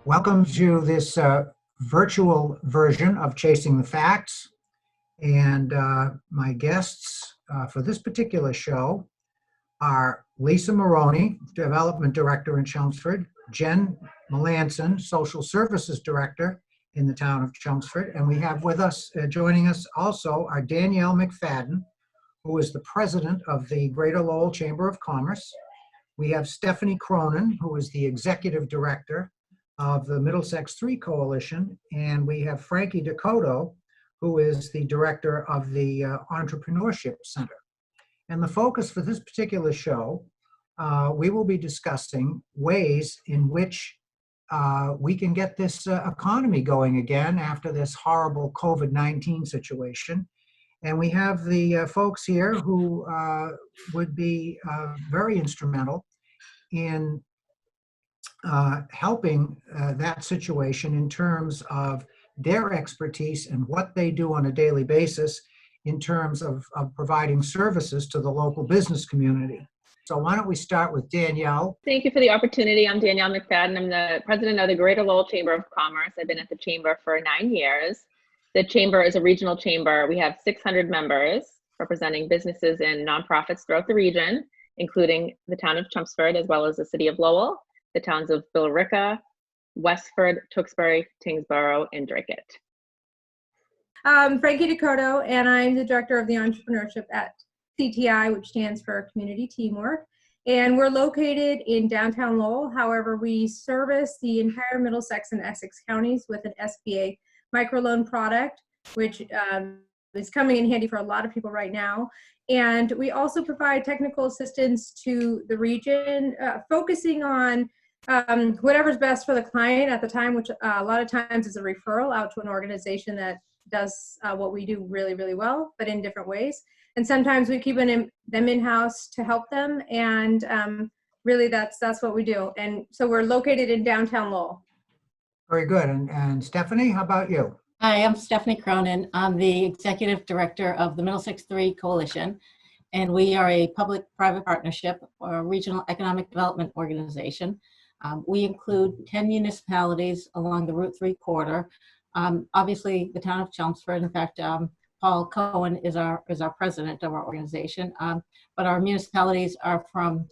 Welcome to this virtual version of Chasing the Facts. And my guests for this particular show are Lisa Marrone, Development Director in Chelmsford, Jen Melanson, Social Services Director in the town of Chelmsford, and we have with us, joining us also, are Danielle McFadden, who is the President of the Greater Lowell Chamber of Commerce. We have Stephanie Cronin, who is the Executive Director of the Middlesex 3 Coalition, and we have Franky Descoteaux, who is the Director of the Entrepreneurship Center. And the focus for this particular show, we will be discussing ways in which we can get this economy going again after this horrible COVID-19 situation. And we have the folks here who would be very instrumental in helping that situation in terms of their expertise and what they do on a daily basis in terms of providing services to the local business community. So why don't we start with Danielle? Thank you for the opportunity. I'm Danielle McFadden. I'm the president of the Greater Lowell Chamber of Commerce. I've been at the chamber for 9 years. The chamber is a regional chamber. We have 600 members representing businesses and nonprofits throughout the region, including the town of Chelmsford, as well as the city of Lowell, the towns of Billerica, Westford, Tewksbury, Tingsboro, and Dracut. Franky Descoteaux, and I'm the director of the entrepreneurship at CTI, which stands for Community Teamwork. And we're located in downtown Lowell. However, we service the entire Middlesex and Essex counties with an SBA microloan product, which is coming in handy for a lot of people right now. And we also provide technical assistance to the region, focusing on whatever's best for the client at the time, which a lot of times is a referral out to an organization that does what we do really, really well, but in different ways. And sometimes we keep them in-house to help them. And really that's what we do. And so we're located in downtown Lowell. Very good. And Stephanie, how about you? Hi, I'm Stephanie Cronin. I'm the Executive Director of the Middlesex 3 Coalition, and we are a public-private partnership or a regional economic development organization. We include 10 municipalities along the Route 3 corridor. Obviously, the town of Chelmsford. In fact, Paul Cohen is our president of our organization. But our municipalities are from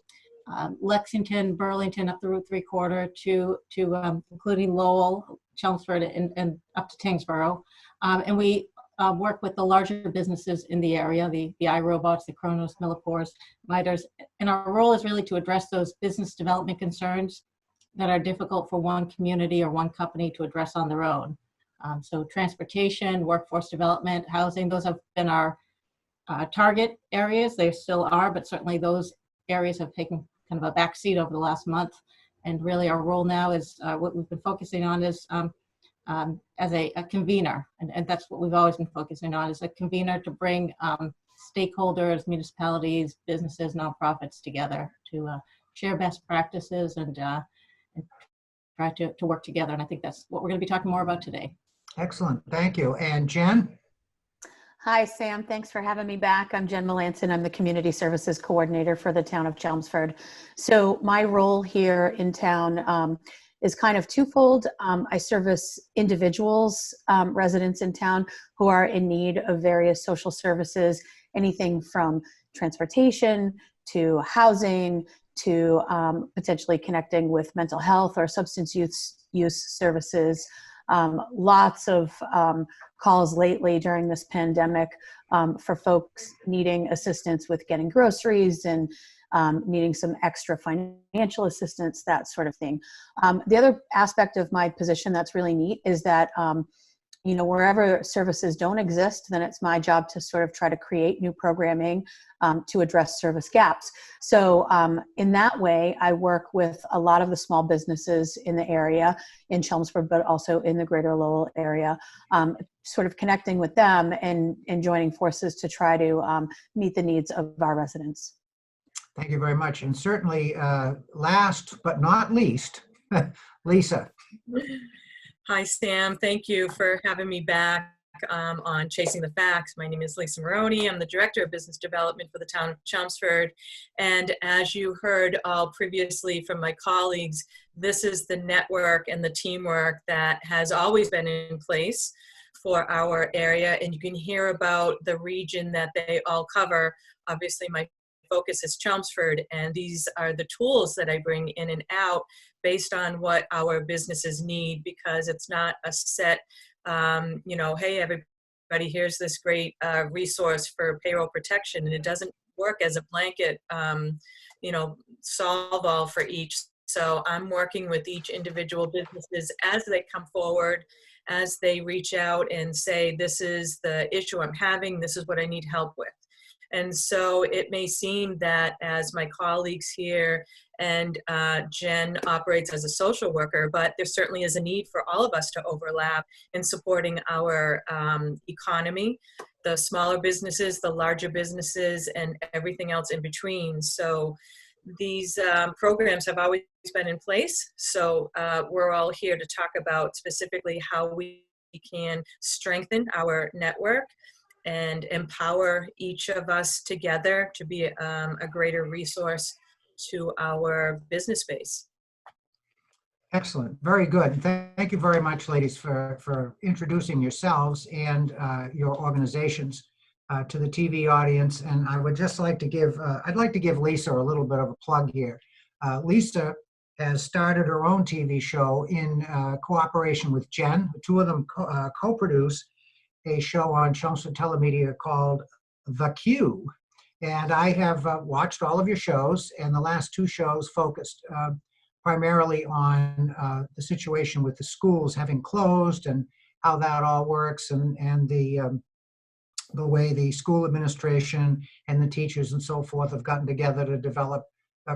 Lexington, Burlington, up the Route 3 corridor to including Lowell, Chelmsford, and up to Tingsboro. And we work with the larger businesses in the area, the iRobots, the Cronos, Millipores, Miters. And our role is really to address those business development concerns that are difficult for one community or one company to address on their own. So transportation, workforce development, housing, those have been our target areas. They still are, but certainly those areas have taken kind of a backseat over the last month. And really our role now is, what we've been focusing on is as a convener. And that's what we've always been focusing on, is a convener to bring stakeholders, municipalities, businesses, nonprofits together to share best practices and try to work together. And I think that's what we're going to be talking more about today. Excellent. Thank you. And Jen? Hi, Sam. Thanks for having me back. I'm Jen Melanson. I'm the Community Services Coordinator for the town of Chelmsford. So my role here in town is kind of twofold. I service individuals, residents in town who are in need of various social services, anything from transportation to housing to potentially connecting with mental health or substance use services. Lots of calls lately during this pandemic for folks needing assistance with getting groceries and needing some extra financial assistance, that sort of thing. The other aspect of my position that's really neat is that wherever services don't exist, then it's my job to sort of try to create new programming to address service gaps. So in that way, I work with a lot of the small businesses in the area in Chelmsford, but also in the Greater Lowell area, sort of connecting with them and joining forces to try to meet the needs of our residents. Thank you very much. And certainly last but not least, Lisa. Hi, Sam. Thank you for having me back. on Chasing the Facts. My name is Lisa Marrone. I'm the Director of Business Development for the town of Chelmsford. And as you heard all previously from my colleagues, this is the network and the teamwork that has always been in place for our area. And you can hear about the region that they all cover. Obviously, my focus is Chelmsford, and these are the tools that I bring in and out based on what our businesses need, because it's not a set, hey, everybody, here's this great resource for payroll protection, and it doesn't work as a blanket, solve all for each. So I'm working with each individual businesses as they come forward, as they reach out and say, this is the issue I'm having, this is what I need help with. And so it may seem that as my colleagues here and Jen operates as a social worker, but there certainly is a need for all of us to overlap in supporting our economy, the smaller businesses, the larger businesses, and everything else in between. So these programs have always been in place. So we're all here to talk about specifically how we can strengthen our network and empower each of us together to be a greater resource to our business base. Excellent. Very good. Thank you very much, ladies, for introducing yourselves and your organizations to the TV audience. And I would just like to give, I'd like to give Lisa a little bit of a plug here. Lisa has started her own TV show in cooperation with Jen. The two of them co-produce a show on Chelmsford Telemedia called The Q. And I have watched all of your shows, and the last two shows focused primarily on the situation with the schools having closed and how that all works, and the way the school administration and the teachers and so forth have gotten together to develop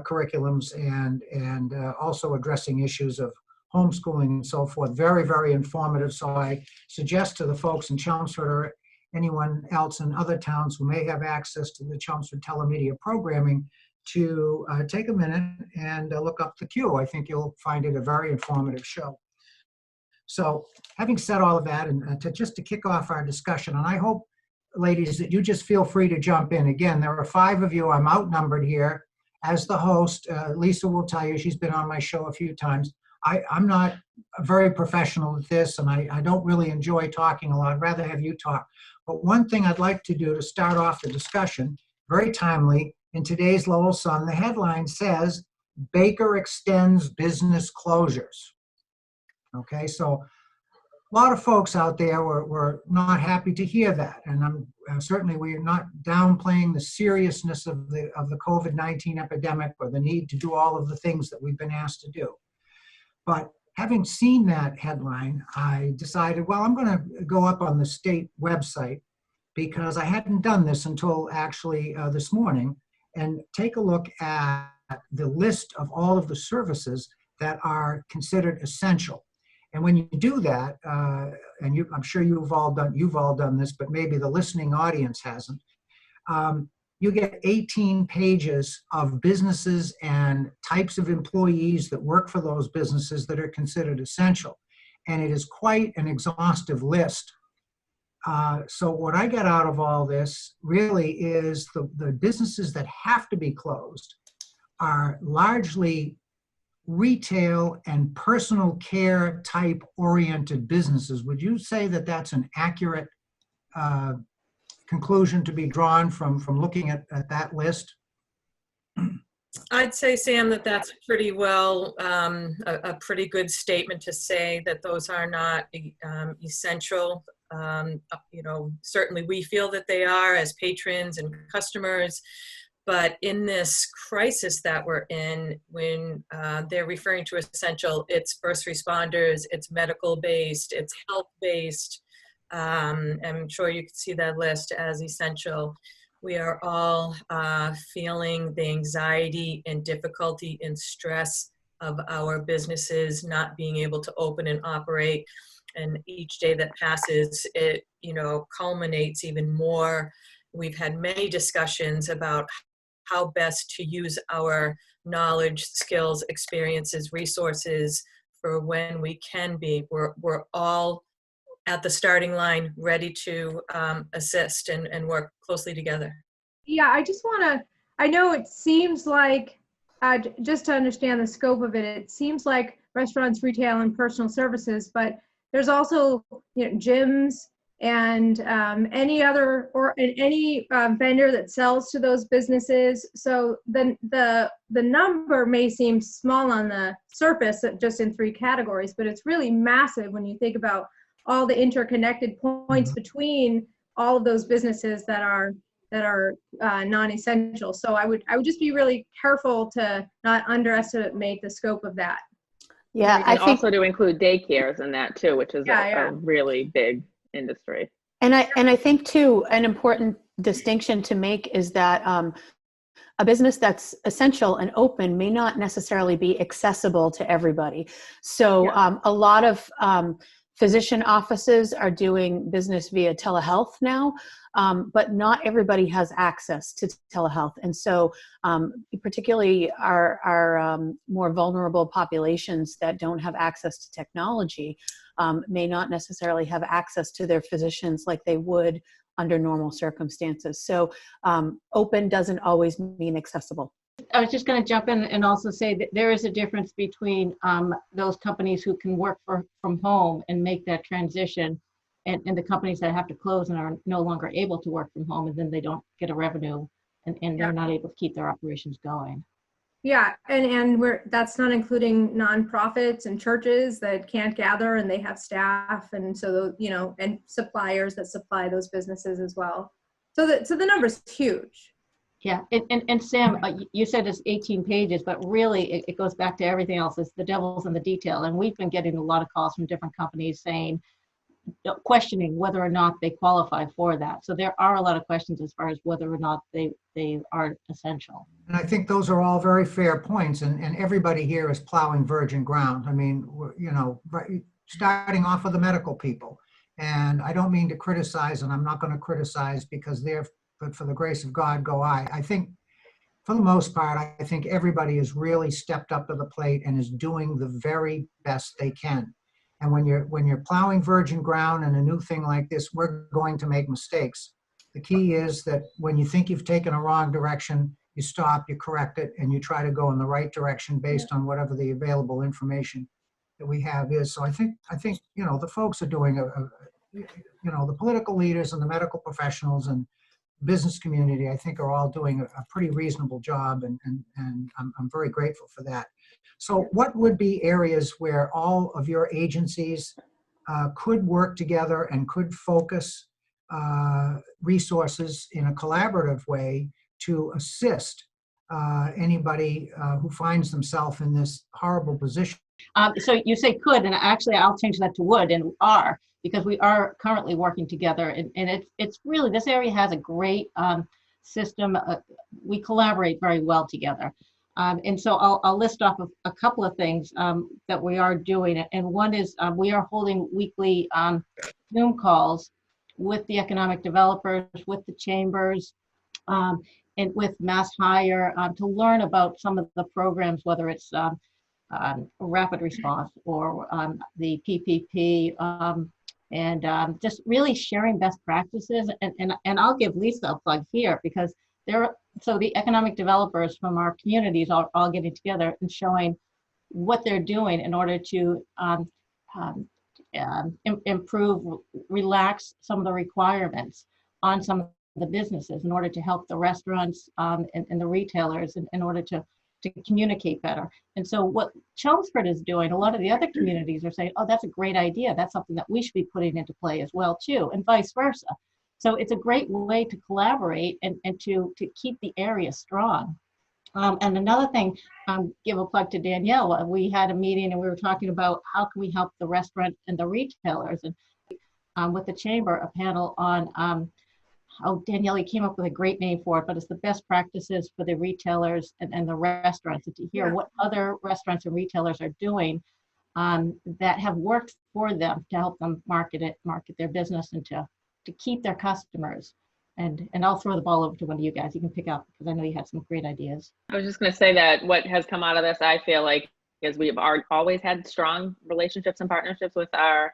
curriculums and also addressing issues of homeschooling and so forth. Very, very informative. So I suggest to the folks in Chelmsford or anyone else in other towns who may have access to the Chelmsford Telemedia programming to take a minute and look up The Q. I think you'll find it a very informative show. So having said all of that, and just to kick off our discussion, and I hope, ladies, that you just feel free to jump in. Again, there are 5 of you. I'm outnumbered here. As the host, Lisa will tell you, she's been on my show a few times. I'm not very professional at this, and I don't really enjoy talking a lot. I'd rather have you talk. But one thing I'd like to do to start off the discussion, very timely, in today's Lowell Sun, the headline says, Baker extends business closures. Okay, so a lot of folks out there were not happy to hear that. And certainly we're not downplaying the seriousness of the COVID-19 epidemic or the need to do all of the things that we've been asked to do. But having seen that headline, I decided, well, I'm going to go up on the state website, because I hadn't done this until actually this morning, and take a look at the list of all of the services that are considered essential. And when you do that, and I'm sure you've all done this, but maybe the listening audience hasn't, you get 18 pages of businesses and types of employees that work for those businesses that are considered essential. And it is quite an exhaustive list. So what I get out of all this really is the businesses that have to be closed are largely retail and personal care type oriented businesses. Would you say that that's an accurate conclusion to be drawn from looking at that list? I'd say, Sam, that's pretty well a pretty good statement to say that those are not essential. Certainly we feel that they are as patrons and customers, but in this crisis that we're in, when they're referring to essential, it's first responders, it's medical based, it's health based. I'm sure you can see that list as essential. We are all feeling the anxiety and difficulty and stress of our businesses not being able to open and operate. And each day that passes, it culminates even more. We've had many discussions about how best to use our knowledge, skills, experiences, resources for when we can be. We're all at the starting line, ready to assist and work closely together. Yeah, I just want to, I know it seems like, just to understand the scope of it, it seems like restaurants, retail, and personal services, but there's also, gyms and any other, or any vendor that sells to those businesses. So then the number may seem small on the surface, just in 3 categories, but it's really massive when you think about all the interconnected points between all of those businesses that are non-essential. So I would just be really careful to not underestimate the scope of that. Yeah, And I think also to include daycares in that too, which is a really big industry. And I think too, an important distinction to make is that a business that's essential and open may not necessarily be accessible to everybody. So a lot of physician offices are doing business via telehealth now, but not everybody has access to telehealth. And so particularly our more vulnerable populations that don't have access to technology may not necessarily have access to their physicians like they would under normal circumstances. So open doesn't always mean accessible. I was just going to jump in and also say that there is a difference between those companies who can work from home and make that transition, and the companies that have to close and are no longer able to work from home, and then they don't get a revenue, and they're not able to keep their operations going. Yeah, and that's not including nonprofits and churches that can't gather and they have staff, and so and suppliers that supply those businesses as well. So the number's huge. Yeah, and Sam, you said it's 18 pages, but really it goes back to everything else. It's the devil's in the detail. And we've been getting a lot of calls from different companies saying, questioning whether or not they qualify for that. So there are a lot of questions as far as whether or not they are essential. And I think those are all very fair points, and everybody here is plowing virgin ground. I mean, starting off with the medical people. And I don't mean to criticize, and I'm not going to criticize because but for the grace of God go I. I think for the most part, I think everybody has really stepped up to the plate and is doing the very best they can. And when you're plowing virgin ground and a new thing like this, we're going to make mistakes. The key is that when you think you've taken a wrong direction, you stop, you correct it, and you try to go in the right direction based on whatever the available information that we have is. So I think the folks are doing the political leaders and the medical professionals and business community, I think, are all doing a pretty reasonable job, and I'm very grateful for that. So what would be areas where all of your agencies could work together and could focus resources in a collaborative way to assist anybody who finds themselves in this horrible position? So you say could, and actually I'll change that to would and are, because we are currently working together, and it's really, this area has a great system. We collaborate very well together. And so I'll list off a couple of things that we are doing. And one is we are holding weekly Zoom calls with the economic developers, with the chambers, and with Mass Hire to learn about some of the programs, whether it's rapid response or the PPP, and just really sharing best practices. And I'll give Lisa a plug here, because so the economic developers from our communities are all getting together and showing what they're doing in order to improve, relax some of the requirements on some of the businesses in order to help the restaurants and the retailers in order to communicate better. And so what Chelmsford is doing, a lot of the other communities are saying, oh, that's a great idea. That's something that we should be putting into play as well too, and vice versa. So it's a great way to collaborate and to keep the area strong. And another thing, give a plug to Danielle. We had a meeting and we were talking about how can we help the restaurant and the retailers, and with the chamber, a panel on Danielle, you came up with a great name for it, but it's the best practices for the retailers and the restaurants, and to hear what other restaurants and retailers are doing that have worked for them to help them market their business, and to keep their customers. And I'll throw the ball over to one of you guys. You can pick up, because I know you had some great ideas. I was just going to say that what has come out of this, I feel like, is we've always had strong relationships and partnerships with our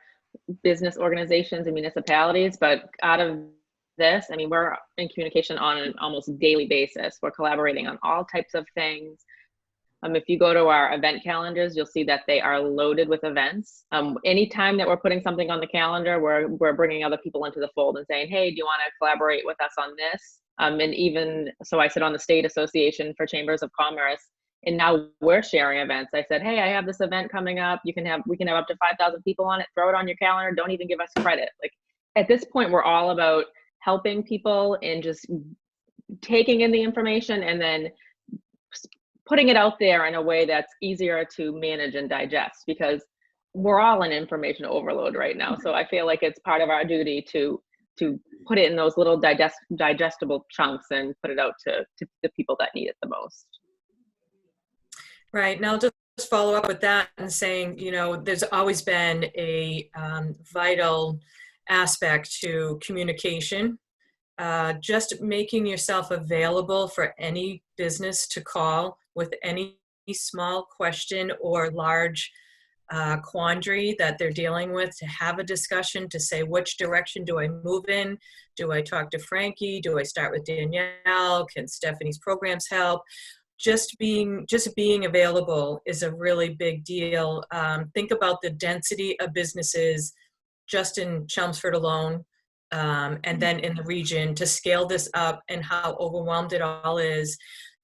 business organizations and municipalities, but out of this, I mean, we're in communication on an almost daily basis. We're collaborating on all types of things. If you go to our event calendars, you'll see that they are loaded with events. Anytime that we're putting something on the calendar, we're bringing other people into the fold and saying, hey, do you want to collaborate with us on this? And even, so I sit on the State Association for Chambers of Commerce, and now we're sharing events. I said, hey, I have this event coming up. We can have up to 5,000 people on it. Throw it on your calendar. Don't even give us credit. Like, at this point, we're all about helping people and just taking in the information and then putting it out there in a way that's easier to manage and digest, because we're all in information overload right now. So I feel like it's part of our duty to put it in those little digestible chunks and put it out to the people that need it the most. Right. Now, just follow up with that and saying, you know, there's always been a vital aspect to communication. Just making yourself available for any business to call with any small question or large quandary that they're dealing with, to have a discussion, to say, which direction do I move in? Do I talk to Franky? Do I start with Danielle? Can Stephanie's programs help? Just being available is a really big deal. Think about the density of businesses just in Chelmsford alone, and then in the region, to scale this up and how overwhelmed it all is.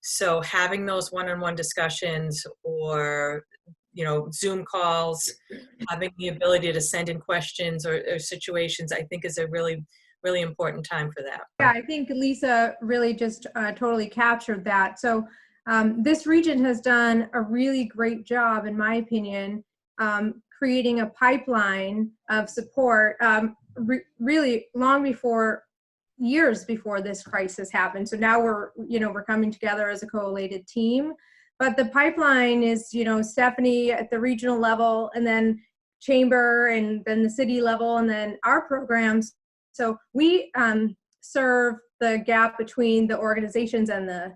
So having those one-on-one discussions, or, you know, Zoom calls, having the ability to send in questions or situations, I think is a really, really important time for that. Yeah, I think Lisa really just totally captured that. So this region has done a really great job, in my opinion, creating a pipeline of support really years before this crisis happened. So now we're coming together as a collated team. But the pipeline is, Stephanie at the regional level, and then chamber, and then the city level, and then our programs. So we serve the gap between the organizations and the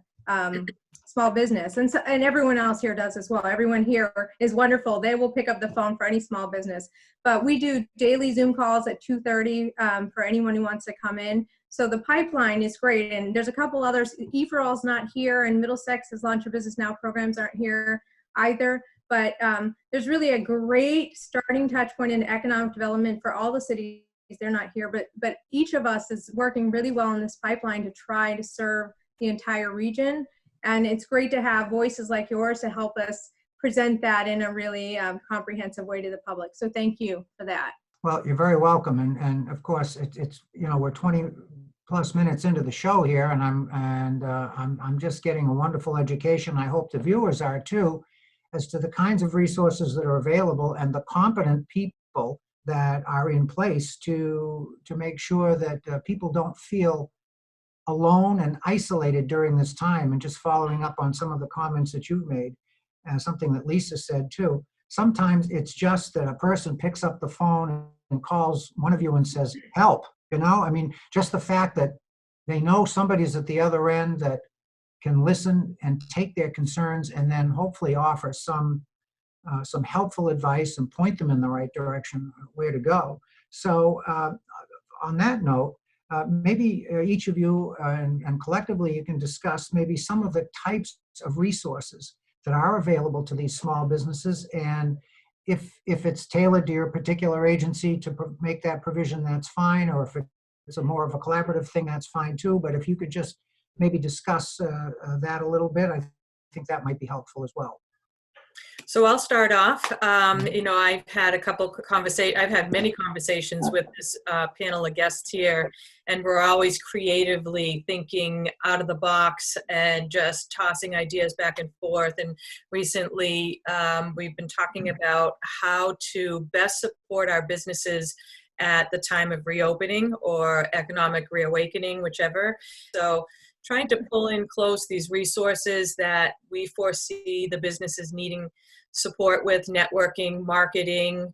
small business, and everyone else here does as well. Everyone here is wonderful. They will pick up the phone for any small business. But we do daily Zoom calls at 2:30 for anyone who wants to come in. So the pipeline is great, and there's a couple others. E4All's not here, and Middlesex's Launch Your Business Now programs aren't here either. But there's really a great starting touch point in economic development for all the cities. They're not here, but each of us is working really well in this pipeline to try to serve the entire region. And it's great to have voices like yours to help us present that in a really comprehensive way to the public. So thank you for that. Well, you're very welcome. And of course, it's we're 20 plus minutes into the show here, and I'm just getting a wonderful education. I hope the viewers are too, as to the kinds of resources that are available and the competent people that are in place to make sure that people don't feel alone and isolated during this time. And just following up on some of the comments that you've made, and something that Lisa said too, sometimes it's just that a person picks up the phone and calls one of you and says, help, I mean, just the fact that they know somebody's at the other end that can listen and take their concerns and then hopefully offer some helpful advice and point them in the right direction, where to go. So on that note, maybe each of you and collectively you can discuss maybe some of the types of resources that are available to these small businesses, and if it's tailored to your particular agency to make that provision, that's fine, or if it's a more of a collaborative thing, that's fine too. But if you could just maybe discuss that a little bit, I think that might be helpful as well. So I'll start off. I've had I've had many conversations with this panel of guests here, and we're always creatively thinking out of the box and just tossing ideas back and forth. And recently, we've been talking about how to best support our businesses at the time of reopening or economic reawakening, whichever. So trying to pull in close these resources that we foresee the businesses needing support with, networking, marketing,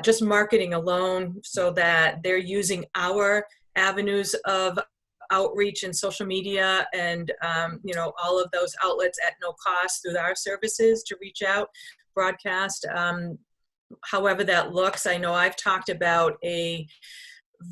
just marketing alone, so that they're using our avenues of outreach and social media and all of those outlets at no cost through our services to reach out, broadcast. however that looks. I know I've talked about a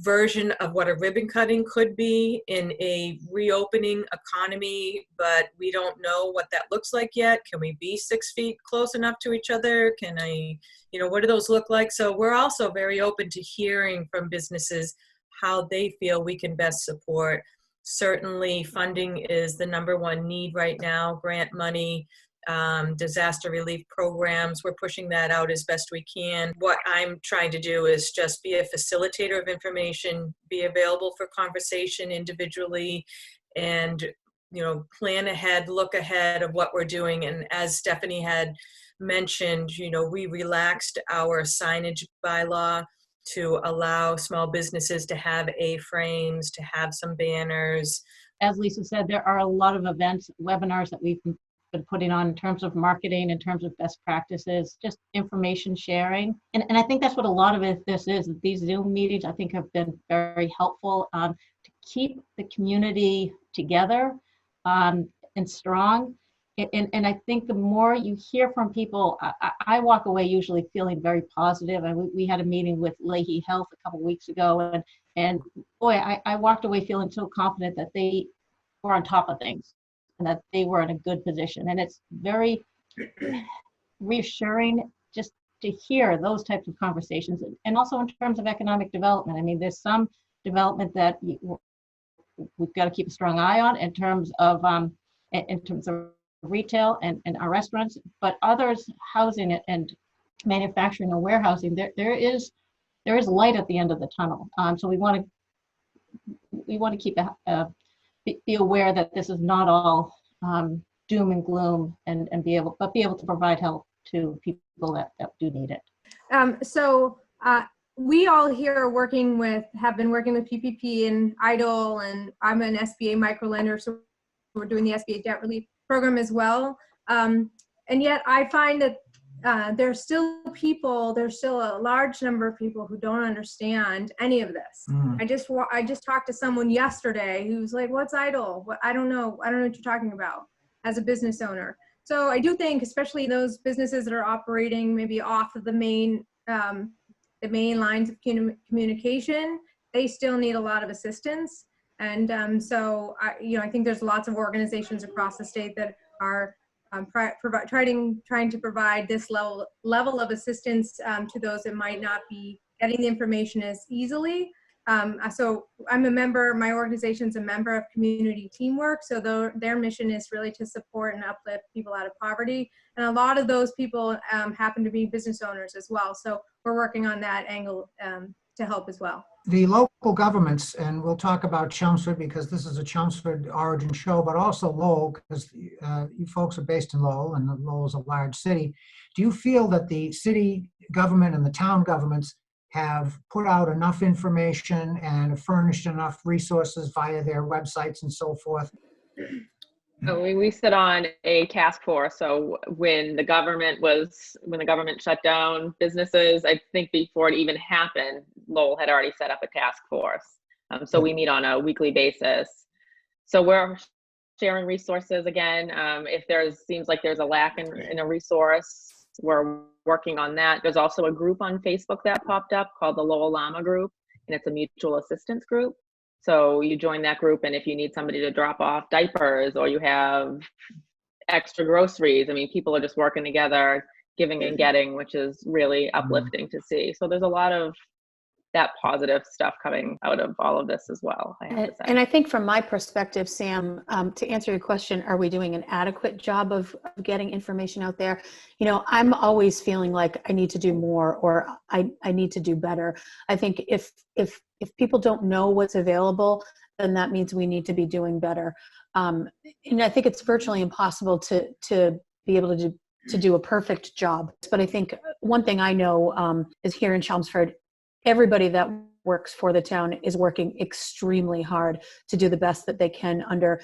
version of what a ribbon cutting could be in a reopening economy, but we don't know what that looks like yet. Can we be 6 feet close enough to each other? Can I, what do those look like? So we're also very open to hearing from businesses how they feel we can best support. Certainly funding is the #1 need right now, grant money, disaster relief programs. We're pushing that out as best we can. What I'm trying to do is just be a facilitator of information, be available for conversation individually, and plan ahead, look ahead of what we're doing. And as Stephanie had mentioned, we relaxed our signage bylaw to allow small businesses to have A-frames, to have some banners. As Lisa said, there are a lot of events, webinars that we've been putting on in terms of marketing, in terms of best practices, just information sharing. And I think that's what a lot of this is. These Zoom meetings, I think, have been very helpful to keep the community together and strong. And I think the more you hear from people, I walk away usually feeling very positive. And we had a meeting with Leahy Health a couple of weeks ago, and boy, I walked away feeling so confident that they were on top of things and that they were in a good position. And it's very reassuring just to hear those types of conversations. And also in terms of economic development, I mean, there's some development that we've got to keep a strong eye on in terms of retail and our restaurants, but others, housing and manufacturing and warehousing, there is light at the end of the tunnel. So we want to keep be aware that this is not all doom and gloom, and be able to provide help to people that do need it. We all here have been working with PPP and EIDL, and I'm an SBA microlender, so we're doing the SBA debt relief program as well. And yet I find that there's still a large number of people who don't understand any of this. I just talked to someone yesterday who's like, "What's EIDL? I don't know what you're talking about," as a business owner. So I do think, especially those businesses that are operating maybe off of the main lines of communication, they still need a lot of assistance. And I think there's lots of organizations across the state that are trying to provide this level of assistance to those that might not be getting the information as easily. So I'm a member, my organization's a member of Community Teamwork. So their mission is really to support and uplift people out of poverty. And a lot of those people happen to be business owners as well. So we're working on that angle to help as well. The local governments, and we'll talk about Chelmsford because this is a Chelmsford origin show, but also Lowell, because you folks are based in Lowell, and Lowell is a large city. Do you feel that the city government and the town governments have put out enough information and furnished enough resources via their websites and so forth? We sit on a task force. So when the government shut down businesses, I think before it even happened, Lowell had already set up a task force. So we meet on a weekly basis. So we're sharing resources again. If seems like there's a lack in a resource, we're working on that. There's also a group on Facebook that popped up called the Lowell Llama Group, and it's a mutual assistance group. So you join that group, and if you need somebody to drop off diapers or you have extra groceries, I mean, people are just working together, giving and getting, which is really uplifting to see. So there's a lot of that positive stuff coming out of all of this as well, I have to say. And I think from my perspective, Sam, to answer your question, are we doing an adequate job of getting information out there? I'm always feeling like I need to do more, or I need to do better. I think if people don't know what's available, then that means we need to be doing better. And I think it's virtually impossible to be able to do a perfect job. But I think one thing I know is here in Chelmsford, everybody that works for the town is working extremely hard to do the best that they can under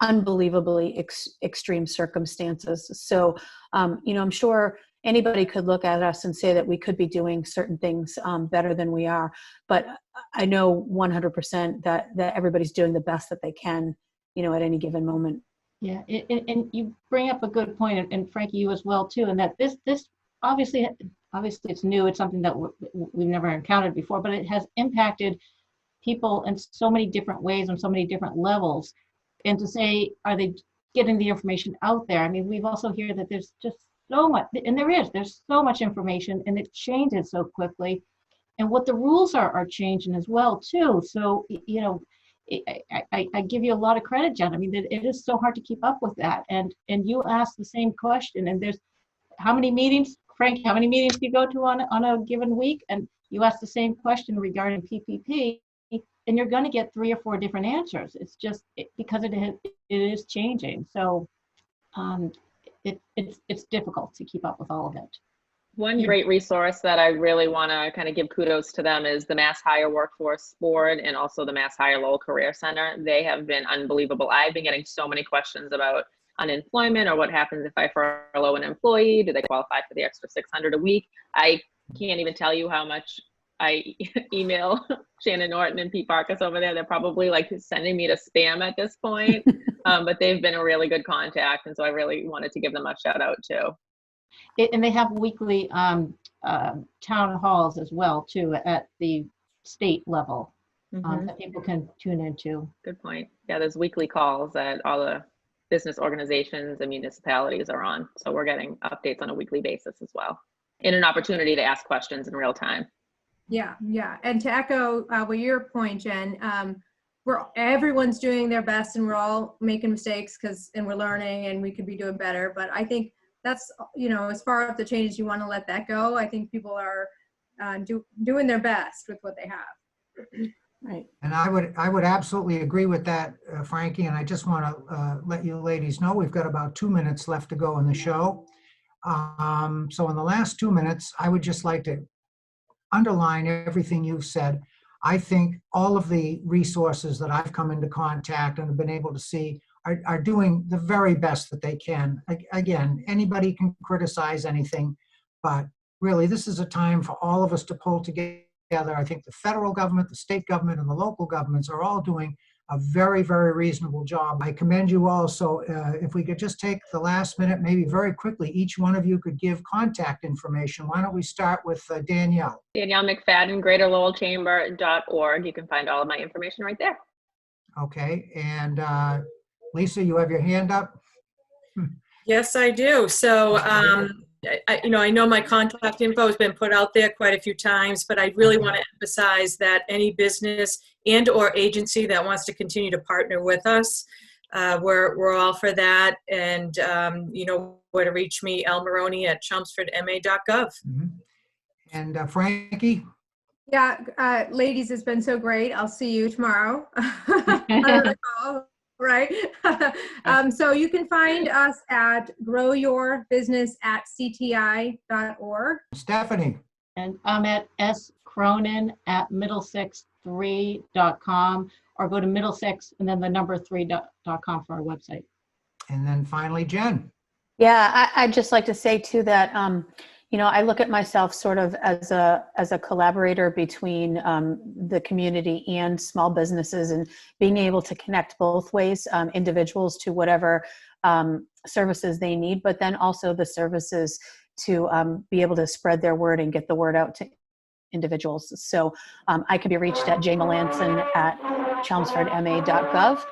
unbelievably extreme circumstances. So, I'm sure anybody could look at us and say that we could be doing certain things better than we are. But I know 100% that everybody's doing the best that they can, at any given moment. Yeah, and you bring up a good point, and Franky, you as well too, and that this obviously it's new. It's something that we've never encountered before, but it has impacted people in so many different ways on so many different levels. And to say, are they getting the information out there? I mean, we've also heard that there's just so much, and there's so much information, and it changes so quickly. And what the rules are changing as well too. So, you know, I give you a lot of credit, Jen. I mean, it is so hard to keep up with that. And you ask the same question, and there's how many meetings, Frank, how many meetings do you go to on a given week? And you ask the same question regarding PPP, and you're going to get 3 or 4 different answers. It's just because it is changing. So it's difficult to keep up with all of it. One great resource that I really want to kind of give kudos to them is the Mass Hire Workforce Board and also the Mass Hire Lowell Career Center. They have been unbelievable. I've been getting so many questions about unemployment or what happens if I furlough an employee. Do they qualify for the extra $600 a week? I can't even tell you how much I email Shannon Norton and Pete Barkas over there. They're probably like sending me to spam at this point, but they've been a really good contact. And so I really wanted to give them a shout out too. And they have weekly town halls as well too at the state level that people can tune into. Good point. Yeah, there's weekly calls that all the business organizations and municipalities are on. So we're getting updates on a weekly basis as well, and an opportunity to ask questions in real time. Yeah, yeah. And to echo what your point, Jen, everyone's doing their best and we're all making mistakes and we're learning and we could be doing better. But I think that's, you know, as far as the changes, you want to let that go. I think people are doing their best with what they have. Right. And I would absolutely agree with that, Frankie. And I just want to let you ladies know we've got about 2 minutes left to go in the show. So in the last 2 minutes, I would just like to underline everything you've said. I think all of the resources that I've come into contact and have been able to see are doing the very best that they can. Again, anybody can criticize anything, but really this is a time for all of us to pull together. I think the federal government, the state government, and the local governments are all doing a very, very reasonable job. I commend you all. So if we could just take the last minute, maybe very quickly, each one of you could give contact information. Why don't we start with Danielle? Danielle McFadden, GreaterLowellChamber.org. You can find all of my information right there. Okay, and Lisa, you have your hand up? Yes, I do. So, I know my contact info has been put out there quite a few times, but I really want to emphasize that any business and or agency that wants to continue to partner with us, we're all for that. And you know where to reach me, Marrone at chelmsfordma.gov. Mm-hmm. And Frankie? Yeah, ladies, it's been so great. I'll see you tomorrow. Right. So you can find us at growyourbusiness@cti.org. Stephanie? And I'm at Cronin at Middlesex3.com, or go to Middlesex and then the number 3.com for our website. And then finally, Jen? Yeah, I'd just like to say too that, you know, I look at myself sort of as a collaborator between the community and small businesses, and being able to connect both ways, individuals to whatever services they need, but then also the services to be able to spread their word and get the word out to individuals. So I can be reached at Melanson at chelmsfordma.gov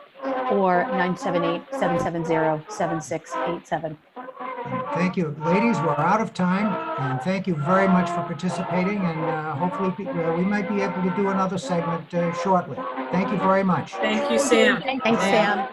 or 978-770-7687. Thank you. Ladies, we're out of time, and thank you very much for participating, and hopefully we might be able to do another segment shortly. Thank you very much. Thank you, Sam. Thanks, Sam.